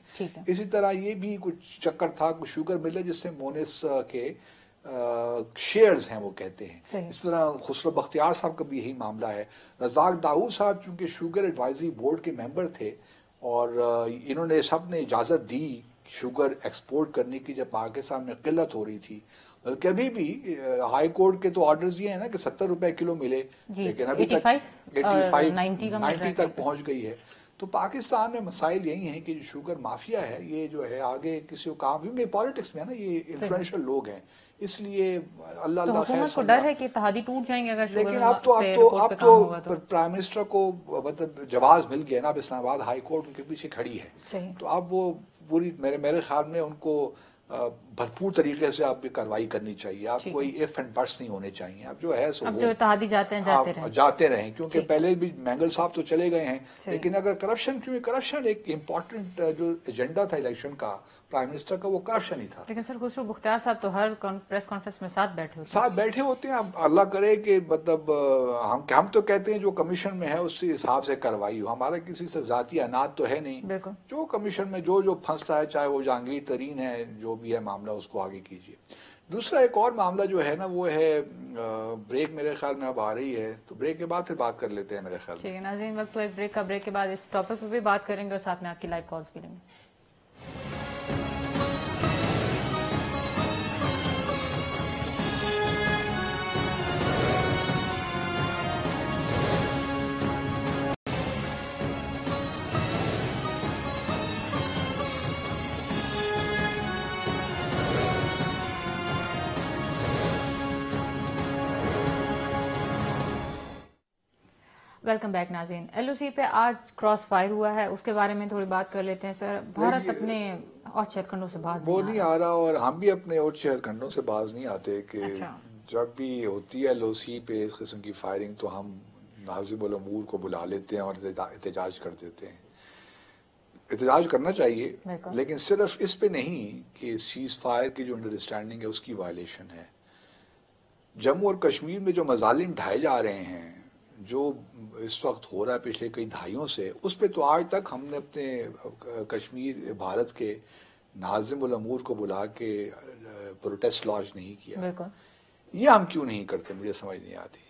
اسی طرح یہ بھی کچھ چکر تھا, کچھ شوگر ملے جس سے مونس کے شیئرز ہیں وہ کہتے ہیں. اس طرح خسرو بختیار صاحب کا بھی یہی معاملہ ہے. رزاق داؤد صاحب چونکہ شوگر ایڈوائزری بورڈ کے ممبر تھے اور انہوں نے سب نے اجازت دی شوگر ایکسپورٹ کرنے کی جب پاکستان میں قلت ہو رہی تھی. بلکہ ابھی بھی ہائی کورٹ کے تو آرڈرز یہ ہیں نا کہ 70 روپے کلو ملے, لیکن ابھی تک 85-90 تک پہنچ گئی ہے. تو پاکستان میں مسائل یہی ہیں کہ جو شوگر مافیا ہے یہ جو ہے آگے کسی کو کام, کیونکہ پالیٹکس میں ہے نا یہ انفلوئنشل لوگ ہیں, اس لیے اللہ خیر کو ڈر ہے کہ اتحادی ٹوٹ جائیں گے اگر. لیکن اب تو پرائم منسٹر کو مطلب جواز مل گیا نا, اب اسلام آباد ہائی کورٹ ان کے پیچھے کھڑی ہے. تو اب وہ پوری میرے خیال میں ان کو بھرپور طریقے سے آپ کی کارروائی کرنی چاہیے. آپ کوئی ایف اینڈ بٹس نہیں ہونے چاہیے. اب جو ہے سو جو اتحادی جاتے رہیں, کیونکہ پہلے بھی مینگل صاحب تو چلے گئے ہیں, لیکن اگر کیونکہ کرپشن ایک امپورٹنٹ جو ایجنڈا تھا الیکشن کا پرائم منسٹر کا, وہ کرپشن ہی تھا. لیکن سر خسرو بختیار صاحب تو ہر پریس کانفرنس میں ساتھ بیٹھے ہوتے ہیں. اب اللہ کرے کہ مطلب ہم تو کہتے ہیں جو کمیشن میں ہے اس حساب سے کارروائی ہو, ہمارا کسی سے ذاتی انات تو ہے نہیں. جو کمیشن میں جو پھنستا ہے, چاہے وہ جہانگیر ترین ہے, جو بھی ہے معاملہ اس کو آگے کیجیے. دوسرا ایک اور معاملہ جو ہے نا وہ ہے بریک, میرے خیال میں اب آ رہی ہے تو بریک کے بعد پھر بات کر لیتے ہیں میرے خیال میں. ٹھیک ہے ناظرین, وقت تو ایک بریک کا, بریک کے بعد اس ٹاپک پہ بھی بات کریں گے اور ساتھ میں آپ کی لائیو کالز بھی لیں گے. ویلکم بیک ناظرین. ایل او سی پہ آج کراس فائر ہوا ہے, اس کے بارے میں تھوڑی بات کر لیتے ہیں. سر بھارت اپنے اور چھت کھنڈوں سے باز نہیں آ رہا, اور ہم بھی اپنے اور چھت کھنڈوں سے باز نہیں آتے کہ جب بھی ہوتی ہے ایل او سی پہ اس قسم کی فائرنگ تو ہم ناظم الامور کو بلا لیتے ہیں اور احتجاج کر دیتے ہیں. احتجاج کرنا چاہیے, لیکن صرف اس پہ نہیں کہ سیز فائر کی جو انڈرسٹینڈنگ ہے اس کی وائلیشن ہے. جموں اور کشمیر میں جو مظالم ڈھائے جا رہے ہیں, جو اس وقت ہو رہا ہے پچھلے کئی دہائیوں سے, اس پہ تو آج تک ہم نے اپنے کشمیر بھارت کے ناظم الامور کو بلا کے پروٹیسٹ لانچ نہیں کیا. یہ ہم کیوں نہیں کرتے, مجھے سمجھ نہیں آتی.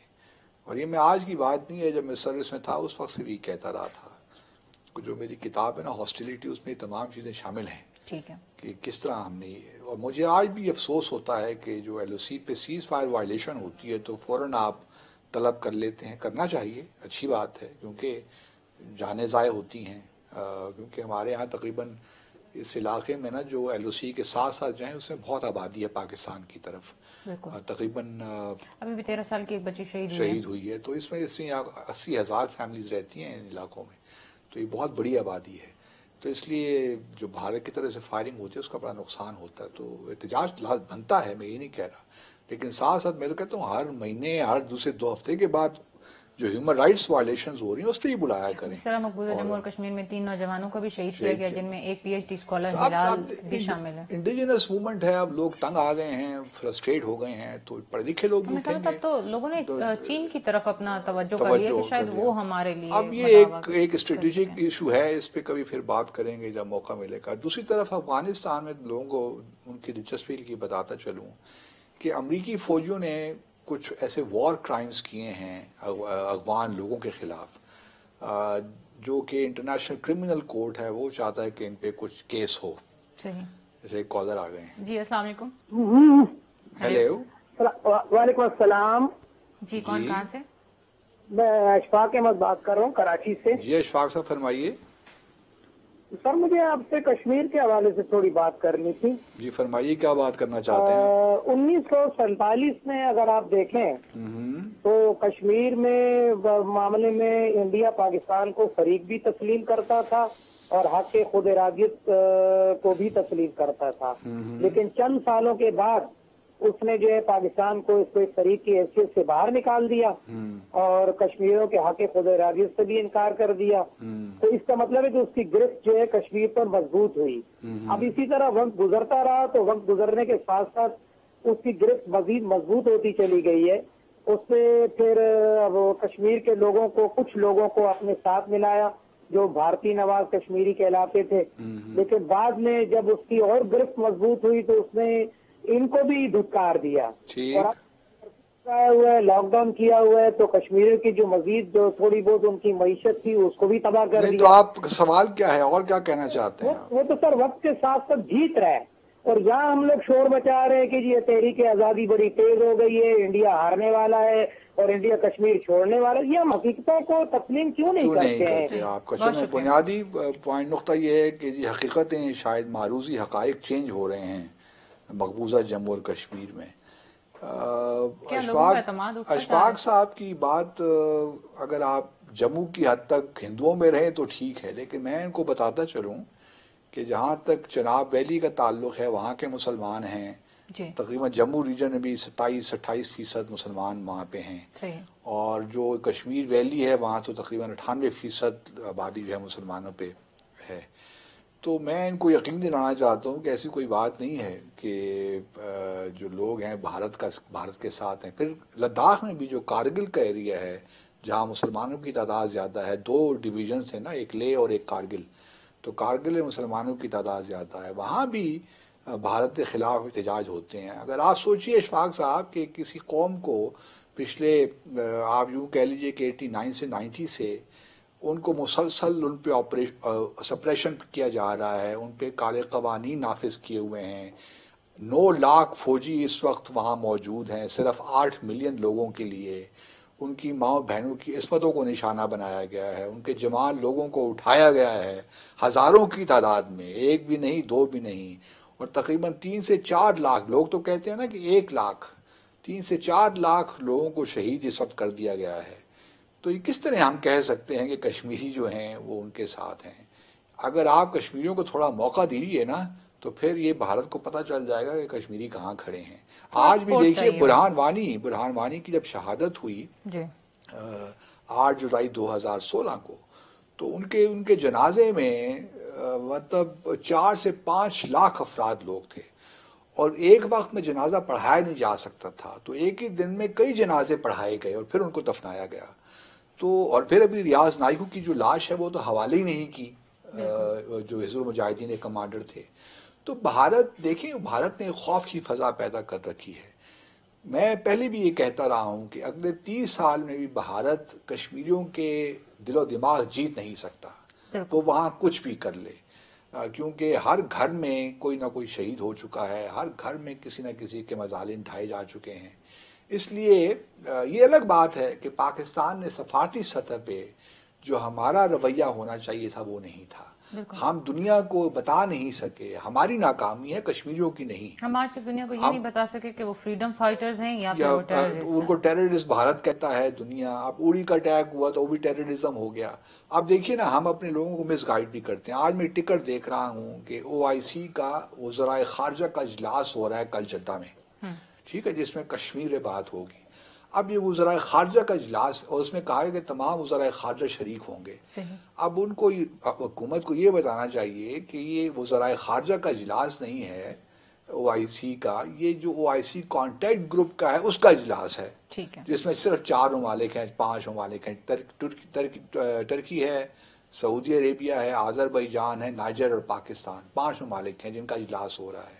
اور یہ میں آج کی بات نہیں ہے, جب میں سروس میں تھا اس وقت سے بھی کہتا رہا تھا. جو میری کتاب ہے نا ہاسٹیلیٹی, اس میں تمام چیزیں شامل ہیں. ٹھیک ہے. کہ کس طرح ہم نے, اور مجھے آج بھی افسوس ہوتا ہے کہ جو ایل او سی پہ سیز فائر وائلیشن ہوتی ہے تو فوراً آپ طلب کر لیتے ہیں. کرنا چاہیے, اچھی بات ہے, کیونکہ جانیں ضائع ہوتی ہیں. کیونکہ ہمارے ہاں تقریباً اس علاقے میں نا جو ایل او سی کے ساتھ ساتھ جائیں اس میں بہت آبادی ہے پاکستان کی طرف, تقریباً ابھی بھی 13 سال کی ایک بچی شہید ہوئی ہے. تو اس میں 80,000 فیملیز رہتی ہیں ان علاقوں میں, تو یہ بہت بڑی آبادی ہے. تو اس لیے جو بھارت کی طرف سے فائرنگ ہوتی ہے اس کا بڑا نقصان ہوتا ہے. تو احتجاج بنتا ہے, میں یہ نہیں کہہ رہا, لیکن ساتھ ساتھ میں تو کہتا ہوں ہر مہینے, ہر دوسرے 2 ہفتے کے بعد جو ہیومن رائٹس وائلیشنز ہو رہی ہیں اس پہ ہی بلایا کریں. اس طرح مقبوضہ جموں اور کشمیر میں 3 نوجوانوں کو بھی شہید کیا گیا, جن میں ایک پی ایچ ڈی اسکالر ہلال بھی شامل ہے. انڈیجنس موومنٹ ہے, اب لوگ تنگ آ گئے ہیں, فرسٹریٹ ہو گئے ہیں, تو پڑھے لکھے لوگ بھی اٹھیں گے. تو لوگوں نے چین کی طرف اپنا توجہ کر لیا کہ شاید وہ ہمارے لیے. اب یہ ایک اسٹریٹجک ایشو ہے, اس پہ کبھی پھر بات کریں گے جب موقع ملے گا. دوسری طرف افغانستان میں لوگوں کو ان کی دلچسپی کی بتاتا چلوں کہ امریکی فوجیوں نے کچھ ایسے وار کرائمز کیے ہیں افغان لوگوں کے خلاف, جو کہ انٹرنیشنل کرمنل کورٹ ہے وہ چاہتا ہے کہ ان پہ کچھ کیس ہو. جیسے ایک کالر آ گئے ہیں. جی السلام علیکم. ہیلو. وعلیکم السلام. جی کون کہاں سے؟ میں اشفاق احمد بات کر رہا ہوں کراچی سے. جی اشفاق صاحب فرمائیے. سر مجھے آپ سے کشمیر کے حوالے سے تھوڑی بات کرنی تھی. جی فرمائیے, کیا بات کرنا چاہتے ہیں؟ 1947 میں اگر آپ دیکھیں تو کشمیر میں معاملے میں انڈیا پاکستان کو فریق بھی تسلیم کرتا تھا اور حق خود ارادیت کو بھی تسلیم کرتا تھا, لیکن چند سالوں کے بعد اس نے جو ہے پاکستان کو اس کو ایک فریق کی حیثیت سے باہر نکال دیا اور کشمیریوں کے حق خود ارادیت سے بھی انکار کر دیا. تو اس کا مطلب ہے کہ اس کی گرفت جو ہے کشمیر پر مضبوط ہوئی. اب اسی طرح وقت گزرتا رہا تو وقت گزرنے کے ساتھ ساتھ اس کی گرفت مزید مضبوط ہوتی چلی گئی ہے. اس سے پھر اب کشمیر کے لوگوں کو, کچھ لوگوں کو اپنے ساتھ ملایا جو بھارتی نواز کشمیری کہلاتے تھے, لیکن بعد میں جب اس کی اور گرفت مضبوط ہوئی تو اس نے ان کو بھی دھتکار دیا اور اب ہوا ہے, لاک ڈاؤن کیا ہوا ہے, تو کشمیریوں کی جو مزید جو تھوڑی بہت ان کی معیشت تھی اس کو بھی تباہ کر نہیں دیا. تو آپ سوال کیا ہے اور کیا کہنا چاہتے ہیں؟ وہ تو سر وقت کے ساتھ ساتھ جیت رہا ہے, اور یہاں ہم لوگ شور مچا رہے ہیں کہ یہ تحریک آزادی بڑی تیز ہو گئی ہے, انڈیا ہارنے والا ہے اور انڈیا کشمیر چھوڑنے والا ہے. یہ ہم حقیقتوں کو تسلیم کیوں نہیں کرتے ہیں؟ آپ کا بنیادی پوائنٹ نقطہ یہ ہے کہ جی حقیقتیں شاید معروضی حقائق چینج ہو رہے ہیں مقبوضہ جموں اور کشمیر میں. اشفاق صاحب کی بات, اگر آپ جموں کی حد تک ہندوؤں میں رہیں تو ٹھیک ہے, لیکن میں ان کو بتاتا چلوں کہ جہاں تک چناب ویلی کا تعلق ہے وہاں کے مسلمان ہیں, تقریباً جموں ریجن میں بھی 27-28% مسلمان وہاں پہ ہیں, اور جو کشمیر ویلی ہے وہاں تو تقریباً 98% آبادی جو ہے مسلمانوں پہ ہے. تو میں ان کو یقین دلانا چاہتا ہوں کہ ایسی کوئی بات نہیں ہے کہ جو لوگ ہیں بھارت کے ساتھ ہیں. پھر لداخ میں بھی جو کارگل کا ایریا ہے جہاں مسلمانوں کی تعداد زیادہ ہے, 2 ڈویژنز ہیں نا, ایک لے اور ایک کارگل, تو کارگل میں مسلمانوں کی تعداد زیادہ ہے, وہاں بھی بھارت کے خلاف احتجاج ہوتے ہیں. اگر آپ سوچئے اشفاق صاحب کہ کسی قوم کو پچھلے آپ یوں کہہ لیجئے کہ 89 سے 90 سے ان کو مسلسل ان پہ سپریشن کیا جا رہا ہے, ان پہ کالے قوانین نافذ کیے ہوئے ہیں. 9 لاکھ فوجی اس وقت وہاں موجود ہیں صرف 8 ملین لوگوں کے لیے. ان کی ماں بہنوں کی عصمتوں کو نشانہ بنایا گیا ہے, ان کے جوان لوگوں کو اٹھایا گیا ہے ہزاروں کی تعداد میں, 1 بھی نہیں 2 بھی نہیں, اور تقریباً 3 سے 4 لاکھ, لوگ تو کہتے ہیں نا کہ 1 لاکھ, 3 سے 4 لاکھ لوگوں کو شہید اس وقت کر دیا گیا ہے. تو یہ کس طرح ہم کہہ سکتے ہیں کہ کشمیری جو ہیں وہ ان کے ساتھ ہیں؟ اگر آپ کشمیریوں کو تھوڑا موقع دیجیے نا تو پھر یہ بھارت کو پتہ چل جائے گا کہ کشمیری کہاں کھڑے ہیں. آج بھی دیکھیے برہان وانی کی جب شہادت ہوئی 8 جولائی 2016 کو, تو ان کے جنازے میں مطلب 4 سے 5 لاکھ افراد لوگ تھے, اور ایک وقت میں جنازہ پڑھایا نہیں جا سکتا تھا, تو ایک ہی دن میں کئی جنازے پڑھائے گئے اور پھر ان کو دفنایا گیا. تو اور پھر ابھی ریاض نائکو کی جو لاش ہے وہ تو حوالے ہی نہیں کی, جو حزب المجاہدین کے کمانڈر تھے. تو دیکھیں بھارت نے خوف کی فضا پیدا کر رکھی ہے. میں پہلے بھی یہ کہتا رہا ہوں کہ اگلے 30 سال میں بھی بھارت کشمیریوں کے دل و دماغ جیت نہیں سکتا, وہ وہاں کچھ بھی کر لے, کیونکہ ہر گھر میں کوئی نہ کوئی شہید ہو چکا ہے, ہر گھر میں کسی نہ کسی کے مظالم ڈھائے جا چکے ہیں. اس لیے یہ الگ بات ہے کہ پاکستان نے سفارتی سطح پہ جو ہمارا رویہ ہونا چاہیے تھا وہ نہیں تھا. ہم دنیا کو بتا نہیں سکے, ہماری ناکامی ہے, کشمیریوں کی نہیں. ہم آج تک دنیا کو یہ نہیں بتا سکے کہ وہ فریڈم فائٹرز ہیں یا ان کو ٹیررسٹ بھارت کہتا ہے دنیا. اب اوڑی کا اٹیک ہوا تو وہ بھی ٹیررزم ہو گیا. اب دیکھیے نا, ہم اپنے لوگوں کو مس گائیڈ بھی کرتے ہیں. آج میں ٹکٹ دیکھ رہا ہوں کہ OIC کا وزرائے خارجہ کا اجلاس ہو رہا ہے کل جدہ میں, ٹھیک ہے, جس میں کشمیر بات ہوگی. اب یہ وزرائے خارجہ کا اجلاس, اور اس میں کہا ہے کہ تمام وزرائے خارجہ شریک ہوں گے. اب ان کو حکومت کو یہ بتانا چاہیے کہ یہ وزرائے خارجہ کا اجلاس نہیں ہے OIC کا, یہ جو OIC کانٹیکٹ گروپ کا ہے اس کا اجلاس ہے, جس میں صرف 4 ممالک ہیں, 5 ممالک ہیں, ترکی ہے, سعودی عربیہ ہے, آذربائیجان ہے, نائجر اور پاکستان, 5 ممالک ہیں جن کا اجلاس ہو رہا ہے.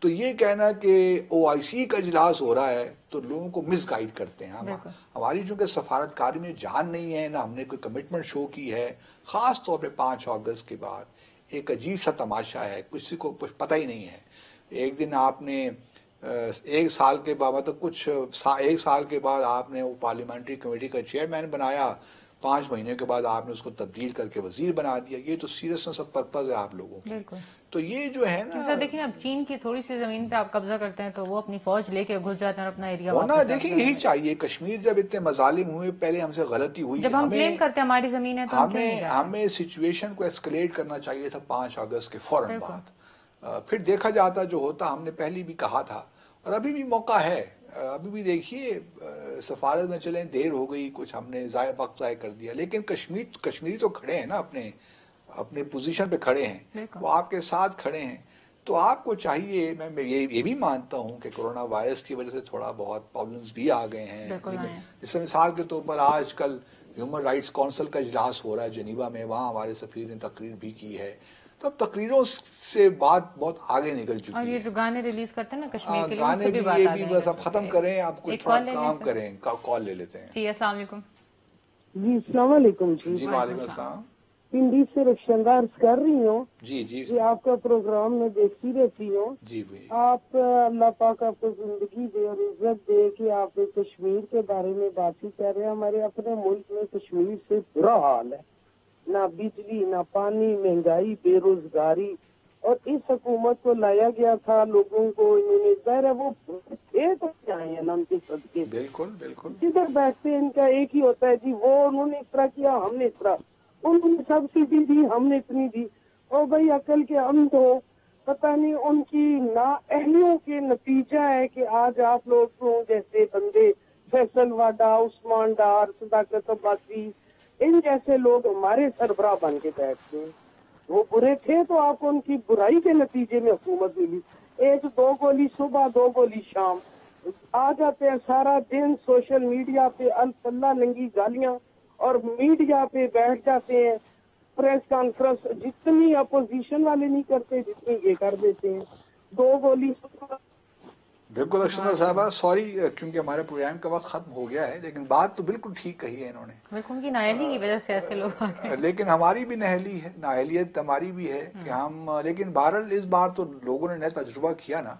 تو یہ کہنا کہ OIC کا اجلاس ہو رہا ہے تو لوگوں کو مس گائیڈ کرتے ہیں. ہماری چونکہ سفارتکاری میں جان نہیں ہے, نہ ہم نے کوئی کمٹمنٹ شو کی ہے, خاص طور پہ 5 اگست کے بعد ایک عجیب سا تماشا ہے, کسی کو کچھ پتہ ہی نہیں ہے. ایک دن آپ نے 1 سال کے بعد, مطلب 1 سال کے بعد آپ نے وہ پارلیمنٹری کمیٹی کا چیئرمین بنایا, 5 مہینے کے بعد آپ نے اس کو تبدیل کر کے وزیر بنا دیا. یہ تو سیریسنس آف پرپز ہے آپ لوگوں کی. بالکل. تو یہ جو ہے نا دیکھیں اب چین کی تھوڑی سی زمین پہ آپ قبضہ کرتے ہیں تو وہ اپنی فوج لے کے گھس جاتے ہیں اور اپنا ایریا ہونا. دیکھیں یہی چاہیے. کشمیر جب اتنے مظالم ہوئے پہلے ہم سے غلطی ہوئی. جب ہم کلیم کرتے ہیں ہماری زمین ہے تو ہمیں سچویشن کو ایسکلیٹ کرنا چاہیے تھا 5 اگست کے فوراً بعد. پھر دیکھا جاتا جو ہوتا. ہم نے پہلی بھی کہا تھا اور ابھی بھی موقع ہے. ابھی بھی دیکھیے سفارت میں چلیں دیر ہو گئی, کچھ ہم نے وقت ضائع کر دیا, لیکن کشمیری تو کھڑے ہیں نا, اپنے پوزیشن پہ کھڑے ہیں, وہ آپ کے ساتھ کھڑے ہیں. تو آپ کو چاہیے, میں یہ بھی مانتا ہوں کہ کرونا وائرس کی وجہ سے تھوڑا بہت پرابلمز بھی آ گئے ہیں. اس مثال کے طور پر آج کل ہیومن رائٹس کونسل کا اجلاس ہو رہا ہے جنیوا میں, وہاں ہمارے سفیر نے تقریر بھی کی ہے. تو اب تقریروں سے بات بہت آگے نکل چکی ہے. اور یہ جو گانے ریلیز کرتے ہیں نا کشمیر کے لیے, گانے بھی یہ بھی بس اب ختم کریں, آپ کچھ تھوڑا کام کریں. کال لے لیتے ہیں. جی السلام علیکم. جی السلام علیکم. جی وعلیکم السلام. پنڈی سے رخشندہ عرض کر رہی ہوں. جی جی جی آپ کا پروگرام میں دیکھتی رہتی ہوں. جی بھائی آپ اللہ پاک آپ کو زندگی دے اور عزت دے کہ آپ کشمیر کے بارے میں بات ہی کر رہے ہیں. ہمارے اپنے ملک میں کشمیر سے برا حال ہے, نہ بجلی نہ پانی, مہنگائی, بے روزگاری. اور اس حکومت کو لایا گیا تھا لوگوں کو, انہوں نے ظاہر ہے وہ تھے تو کیا ہیں نا ان کے صدقے. بالکل بالکل. جدھر بیٹھتے ہیں ان کا ایک ہی ہوتا ہے جی وہ انہوں نے اس طرح کیا, ہم نے اس طرح, انہوں نے سبسڈی دی, ہم نے اتنی دی. اور بھائی عقل کے اندھ ہو, پتہ نہیں ان کی نااہلیوں کے نتیجہ ہے کہ آج آپ لوگ جیسے بندے فیصل واڈا, عثمان ڈار, صداقت عباسی, ان جیسے لوگ ہمارے سربراہ بن کے بیٹھتے ہیں. وہ برے تھے تو آپ کو ان کی برائی کے نتیجے میں حکومت ملی. 2 گولی صبح 2 گولی شام, آ جاتے ہیں سارا دن سوشل میڈیا پہ الفلا ننگی گالیاں, اور میڈیا پہ بیٹھ جاتے ہیں. پریس کانفرنس جتنی اپوزیشن والے نہیں کرتے جتنی یہ کر دیتے ہیں. 2 گولی صبح. بالکل رخشندہ صاحبہ, سوری کیونکہ ہمارے پروگرام کا وقت ختم ہو گیا ہے, لیکن بات تو بالکل ٹھیک کہی ہے انہوں نے. بالکل ان کی نااہلی کی وجہ سے ایسے لوگ لیکن ہماری بھی نااہلیت ہماری بھی ہے کہ ہم, لیکن بہرحال اس بار تو لوگوں نے نیا تجربہ کیا نا.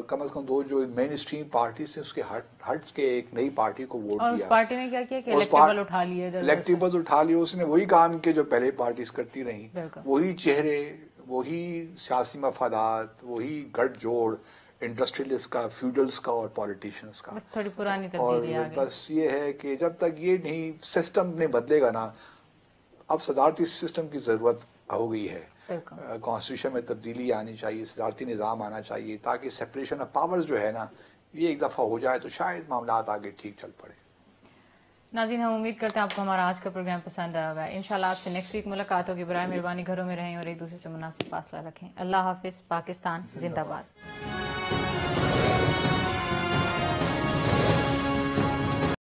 کم از کم 2 جو مین اسٹریم پارٹی سے اس کے ہٹ کے ایک نئی پارٹی کو ووٹ دیا. اس پارٹی نے کیا کیا کہ الیکٹیبل اٹھا لیے, الیکٹیبلز اٹھا لیے. اس نے وہی کام کیے جو پہلے پارٹیز کرتی رہیں, وہی چہرے, وہی سیاسی مفادات, وہی گٹھ جوڑ انڈسٹریلسٹ کا, فیوڈلز کا اور پولیٹیشینز کا. تھوڑی پرانی اور بس یہ ہے کہ جب تک یہ نہیں سسٹم نہیں بدلے گا نا, اب صدارتی سسٹم کی ضرورت ہو گئی ہے. کانسٹیٹیوشن میں تبدیلی آنی چاہیے, صدارتی نظام آنا چاہیے, تاکہ سیپریشن آف پاورز جو ہے نا یہ ایک دفعہ ہو جائے تو شاید معاملات آگے ٹھیک چل پڑے. ناظرین ہم امید کرتے ہیں آپ کو ہمارا آج کا پروگرام پسند آیا ہوگا. انشاءاللہ آپ سے نیکسٹ ویک ملاقات ہوگی. برائے مہربانی گھروں میں رہیں اور ایک دوسرے سے مناسب فاصلہ رکھیں. اللہ حافظ. پاکستان زندہ باد.